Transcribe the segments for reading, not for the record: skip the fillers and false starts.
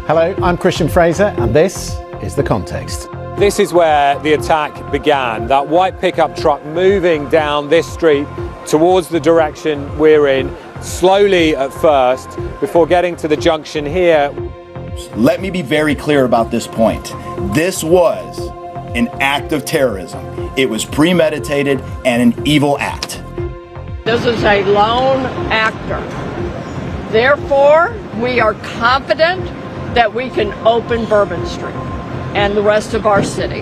Hello, I'm Christian Fraser, and this is The Context. This is where the attack began. That white pickup truck moving down this street towards the direction we're in, slowly at first, before getting to the junction here. Let me be very clear about this point. This was an act of terrorism. It was premeditated and an evil act. This is a lone actor. Therefore, we are confident that we can open Bourbon Street and the rest of our city.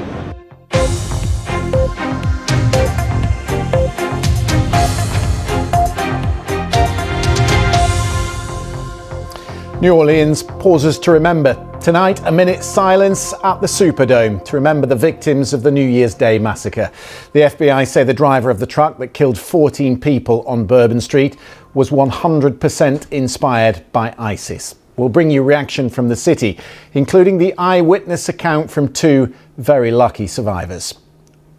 New Orleans pauses to remember. Tonight, a minute's silence at the Superdome to remember the victims of the New Year's Day massacre. The FBI say the driver of the truck that killed 14 people on Bourbon Street was 100% inspired by ISIS. We'll bring you reaction from the city, including the eyewitness account from two very lucky survivors.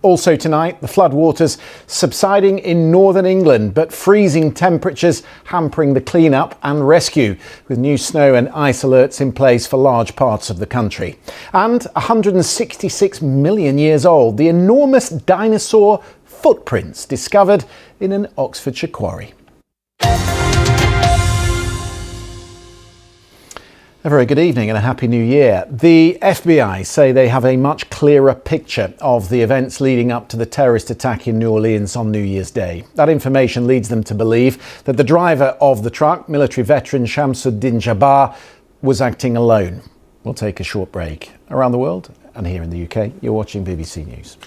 Also tonight, the floodwaters subsiding in northern England, but freezing temperatures hampering the clean-up and rescue, with new snow and ice alerts in place for large parts of the country. And 166 million years old, the enormous dinosaur footprints discovered in an Oxfordshire quarry. A very good evening and a happy new year. The FBI say they have a much clearer picture of the events leading up to the terrorist attack in New Orleans on New Year's Day. That information leads them to believe that the driver of the truck, military veteran Shamsuddin Jabbar, was acting alone. We'll take a short break. Around the world and here in the UK, you're watching BBC News.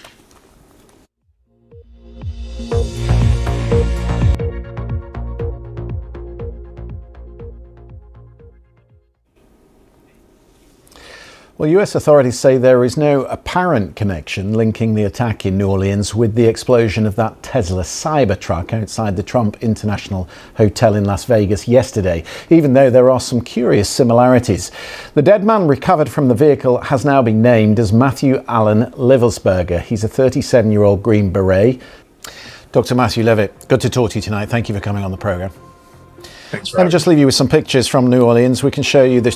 Well, US authorities say there is no apparent connection linking the attack in New Orleans with the explosion of that Tesla Cybertruck outside the Trump International Hotel in Las Vegas yesterday, even though there are some curious similarities. The dead man recovered from the vehicle has now been named as Matthew Allen Livelsberger. He's a 37-year-old Green Beret. Dr. Matthew Levitt, good to talk to you tonight. Thank you for coming on the programme. Let me just leave you with some pictures from New Orleans. We can show you the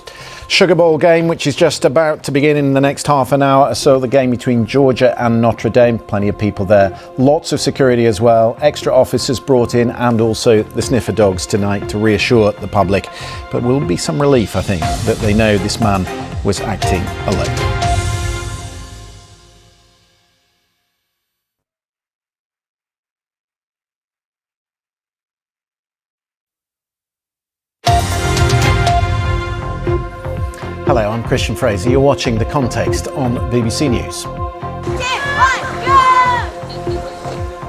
Sugar Bowl game, which is just about to begin in the next half an hour or so. The game between Georgia and Notre Dame. Plenty of people there. Lots of security as well. Extra officers brought in and also the sniffer dogs tonight to reassure the public. But will be some relief, I think, that they know this man was acting alone. Hello, I'm Christian Fraser. You're watching The Context on BBC News.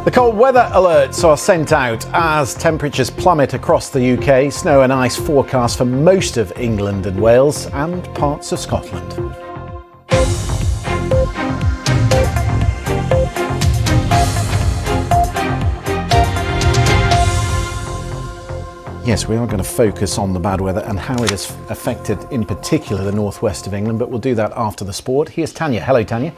The cold weather alerts are sent out as temperatures plummet across the UK. Snow and ice forecast for most of England and Wales and parts of Scotland. Yes, we are going to focus on the bad weather and how it has affected, in particular, the northwest of England, but we'll do that after the sport. Here's Tanya. Hello, Tanya.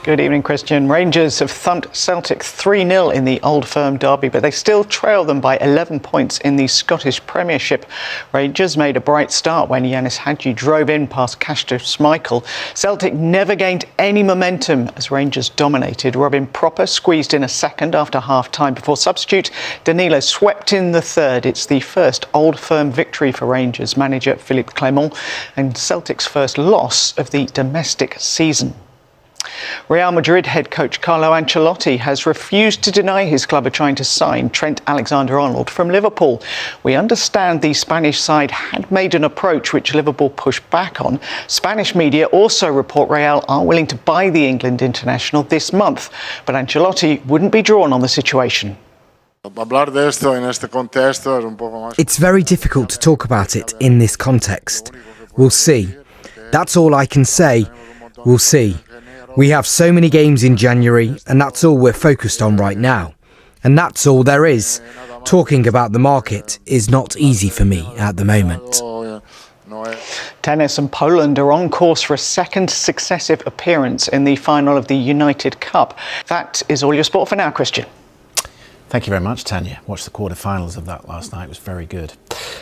Good evening, Christian. Rangers have thumped Celtic 3-0 in the Old Firm derby, but they still trail them by 11 points in the Scottish Premiership. Rangers made a bright start when Yanis Hadji drove in past Castor Schmeichel. Celtic never gained any momentum as Rangers dominated. Robin Proper squeezed in a second after half-time before substitute Danilo swept in the third. It's the first Old Firm victory for Rangers manager Philippe Clement and Celtic's first loss of the domestic season. Real Madrid head coach Carlo Ancelotti has refused to deny his club are trying to sign Trent Alexander-Arnold from Liverpool. We understand the Spanish side had made an approach which Liverpool pushed back on. Spanish media also report Real are willing to buy the England international this month, but Ancelotti wouldn't be drawn on the situation. It's very difficult to talk about it in this context. We'll see. That's all I can say. We'll see. We have so many games in January, and that's all we're focused on right now. And that's all there is. Talking about the market is not easy for me at the moment. Tennis and Poland are on course for a second successive appearance in the final of the United Cup. That is all your sport for now, Christian. Thank you very much, Tanya. Watched the quarterfinals of that last night. It was very good.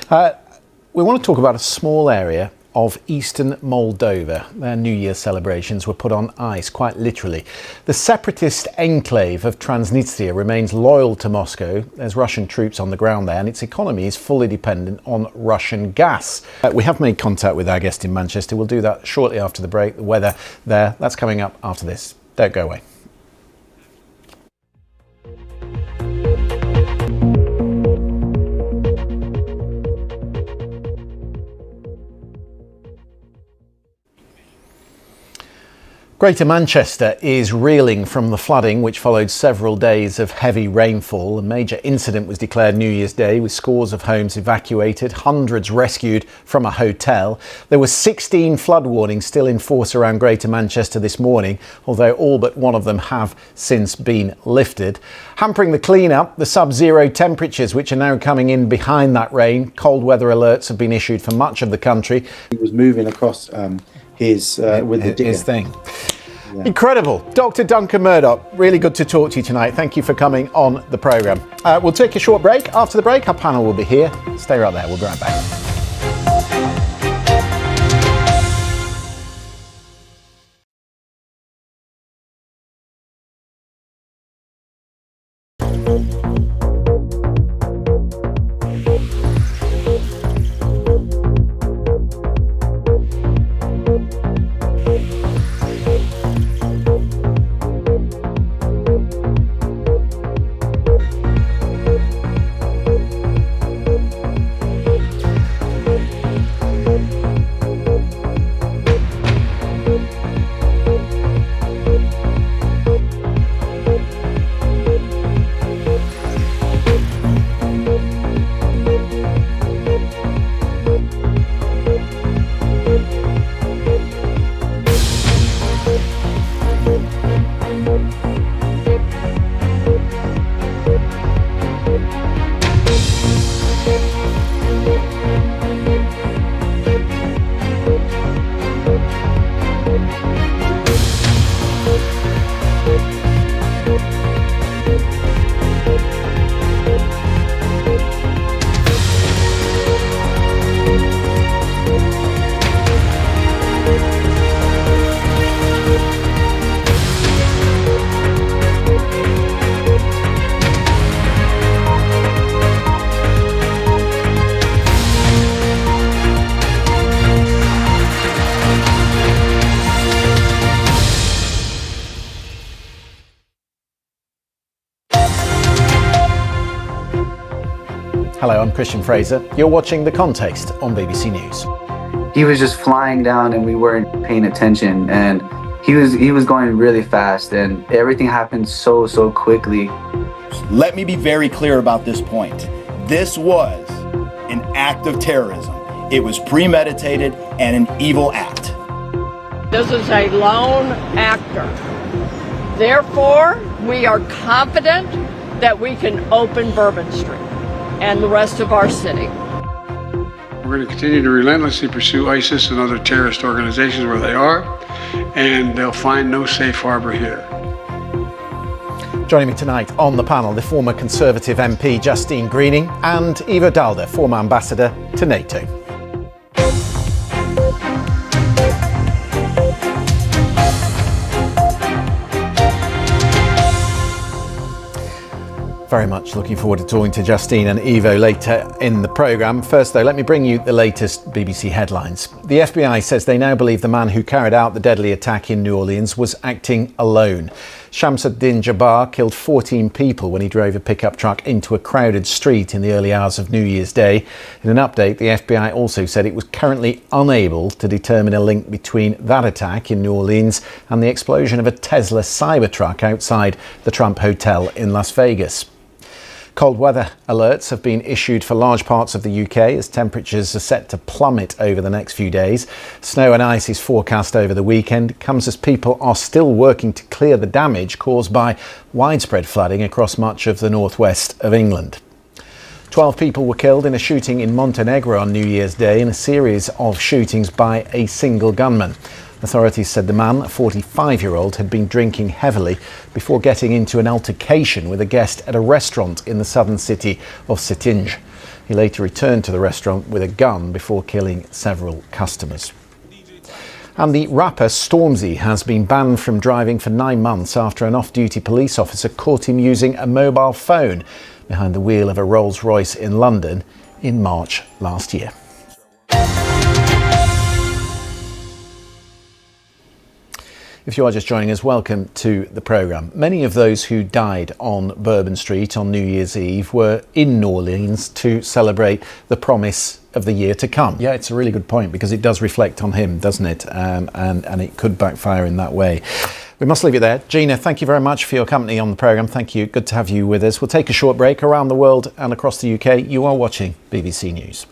We want to talk about a small area of eastern Moldova. Their New Year celebrations were put on ice, quite literally. The separatist enclave of Transnistria remains loyal to Moscow. There's Russian troops on the ground there, and its economy is fully dependent on Russian gas. We have made contact with our guest in Manchester. We'll do that shortly after the break. The weather there, that's coming up after this. Don't go away. Greater Manchester is reeling from the flooding which followed several days of heavy rainfall. A major incident was declared New Year's Day with scores of homes evacuated, hundreds rescued from a hotel. There were 16 flood warnings still in force around Greater Manchester this morning, although all but one of them have since been lifted. Hampering the clean-up, the sub-zero temperatures which are now coming in behind that rain. Cold weather alerts have been issued for much of the country. He was moving across his thing. Yeah. Incredible. Dr. Duncan Murdoch, really good to talk to you tonight. Thank you for coming on the programme. We'll take a short break. After the break, our panel will be here. Stay right there. We'll be right back. Hello, I'm Christian Fraser. You're watching The Context on BBC News. He was just flying down and we weren't paying attention, and he was going really fast and everything happened so quickly. Let me be very clear about this point. This was an act of terrorism. It was premeditated and an evil act. This is a lone actor. Therefore, we are confident that we can open Bourbon Street and the rest of our city. We're going to continue to relentlessly pursue ISIS and other terrorist organizations where they are, and they'll find no safe harbor here. Joining me tonight on the panel, the former Conservative MP Justine Greening and Ivo Dalder, former ambassador to NATO. Very much looking forward to talking to Justine and Ivo later in the programme. First though, let me bring you the latest BBC headlines. The FBI says they now believe the man who carried out the deadly attack in New Orleans was acting alone. Shamsuddin Jabbar killed 14 people when he drove a pickup truck into a crowded street in the early hours of New Year's Day. In an update, the FBI also said it was currently unable to determine a link between that attack in New Orleans and the explosion of a Tesla Cybertruck outside the Trump Hotel in Las Vegas. Cold weather alerts have been issued for large parts of the UK as temperatures are set to plummet over the next few days. Snow and ice is forecast over the weekend. It comes as people are still working to clear the damage caused by widespread flooding across much of the northwest of England. 12 people were killed in a shooting in Montenegro on New Year's Day in a series of shootings by a single gunman. Authorities said the man, a 45-year-old, had been drinking heavily before getting into an altercation with a guest at a restaurant in the southern city of Cetinje. He later returned to the restaurant with a gun before killing several customers. And the rapper Stormzy has been banned from driving for 9 months after an off-duty police officer caught him using a mobile phone behind the wheel of a Rolls-Royce in London in March last year. If you are just joining us, welcome to the programme. Many of those who died on Bourbon Street on New Year's Eve were in New Orleans to celebrate the promise of the year to come. Yeah, it's a really good point because it does reflect on him, doesn't it? And it could backfire in that way. We must leave it there. Gina, thank you very much for your company on the programme. Thank you. Good to have you with us. We'll take a short break. Around the world and across the UK, you are watching BBC News.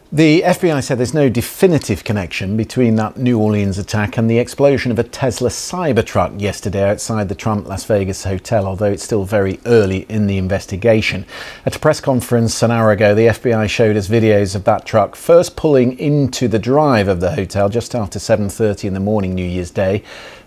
The FBI said there's no definitive connection between that New Orleans attack and the explosion of a Tesla Cybertruck yesterday outside the Trump Las Vegas hotel, although it's still very early in the investigation. At a press conference an hour ago, the FBI showed us videos of that truck first pulling into the drive of the hotel just after 7:30 in the morning New Year's Day.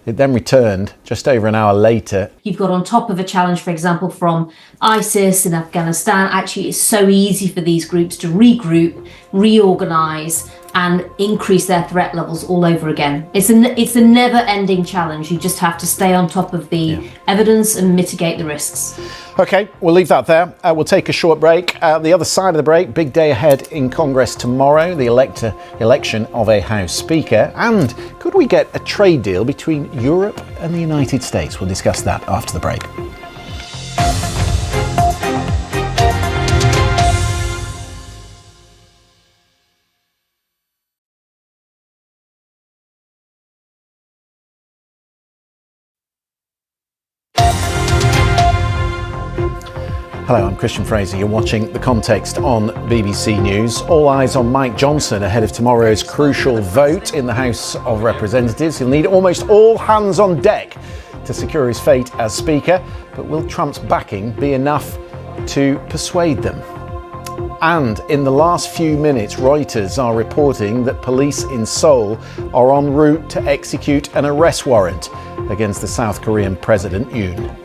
It then returned just over an hour later. You've got on top of a challenge, for example, from ISIS in Afghanistan. Actually, it's so easy for these groups to regroup, reorganise and increase their threat levels all over again. It's a never-ending challenge. You just have to stay on top of the evidence and mitigate the risks. OK, we'll leave that there. We'll take a short break. The other side of the break, big day ahead in Congress tomorrow, the election of a House Speaker. And could we get a trade deal between Europe and the United States? We'll discuss that after the break. Hello, I'm Christian Fraser. You're watching The Context on BBC News. All eyes on Mike Johnson ahead of tomorrow's crucial vote in the House of Representatives. He'll need almost all hands on deck to secure his fate as Speaker. But will Trump's backing be enough to persuade them? And in the last few minutes, Reuters are reporting that police in Seoul are en route to execute an arrest warrant against the South Korean President Yoon.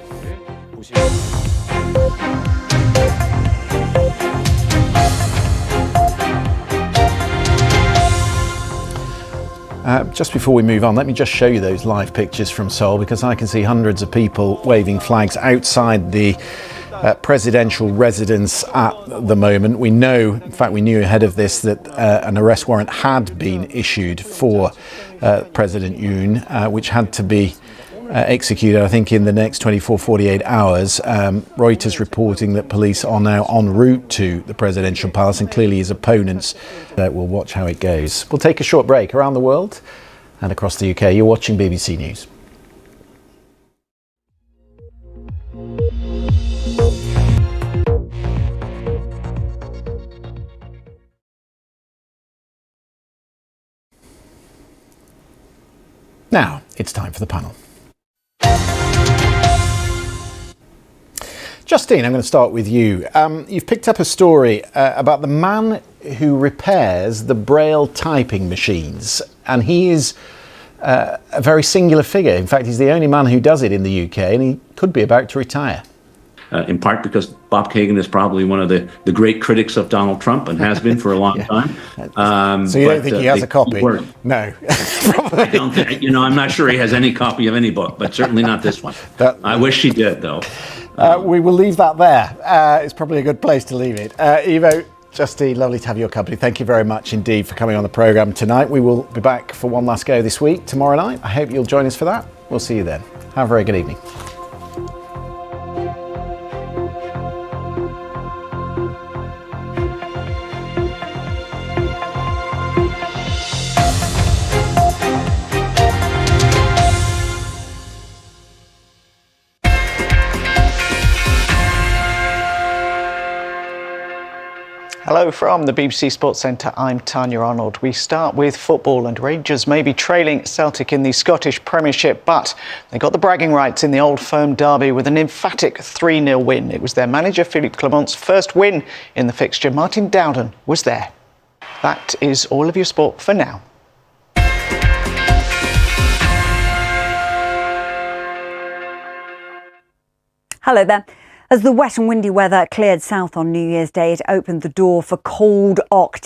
Just before we move on, let me just show you those live pictures from Seoul, because I can see hundreds of people waving flags outside the presidential residence at the moment. We know, in fact, we knew ahead of this that an arrest warrant had been issued for President Yoon, which had to be executed, I think, in the next 48 hours. Reuters reporting that police are now en route to the presidential palace, and clearly his opponents will watch how it goes. We'll take a short break. Around the world and across the UK, you're watching BBC News. Now it's time for the panel. Justine, I'm going to start with you. You've picked up a story about the man who repairs the Braille typing machines, and he is a very singular figure. In fact, he's the only man who does it in the UK, and he could be about to retire. In part because Bob Kagan is probably one of the great critics of Donald Trump and has been for a long time. So you don't think he has a copy? No. I don't think, I'm not sure he has any copy of any book, but certainly not this one. I wish he did, though. We will leave that there. It's probably a good place to leave it. Ivo, Justine, lovely to have your company. Thank you very much indeed for coming on the programme tonight. We will be back for one last go this week, tomorrow night. I hope you'll join us for that. We'll see you then. Have a very good evening. Hello from the BBC Sports Centre, I'm Tanya Arnold. We start with football, and Rangers may be trailing Celtic in the Scottish Premiership, but they got the bragging rights in the Old Firm derby with an emphatic 3-0 win. It was their manager Philippe Clement's first win in the fixture. Martin Dowden was there. That is all of your sport for now. Hello there. As the wet and windy weather cleared south on New Year's Day, it opened the door for cold October.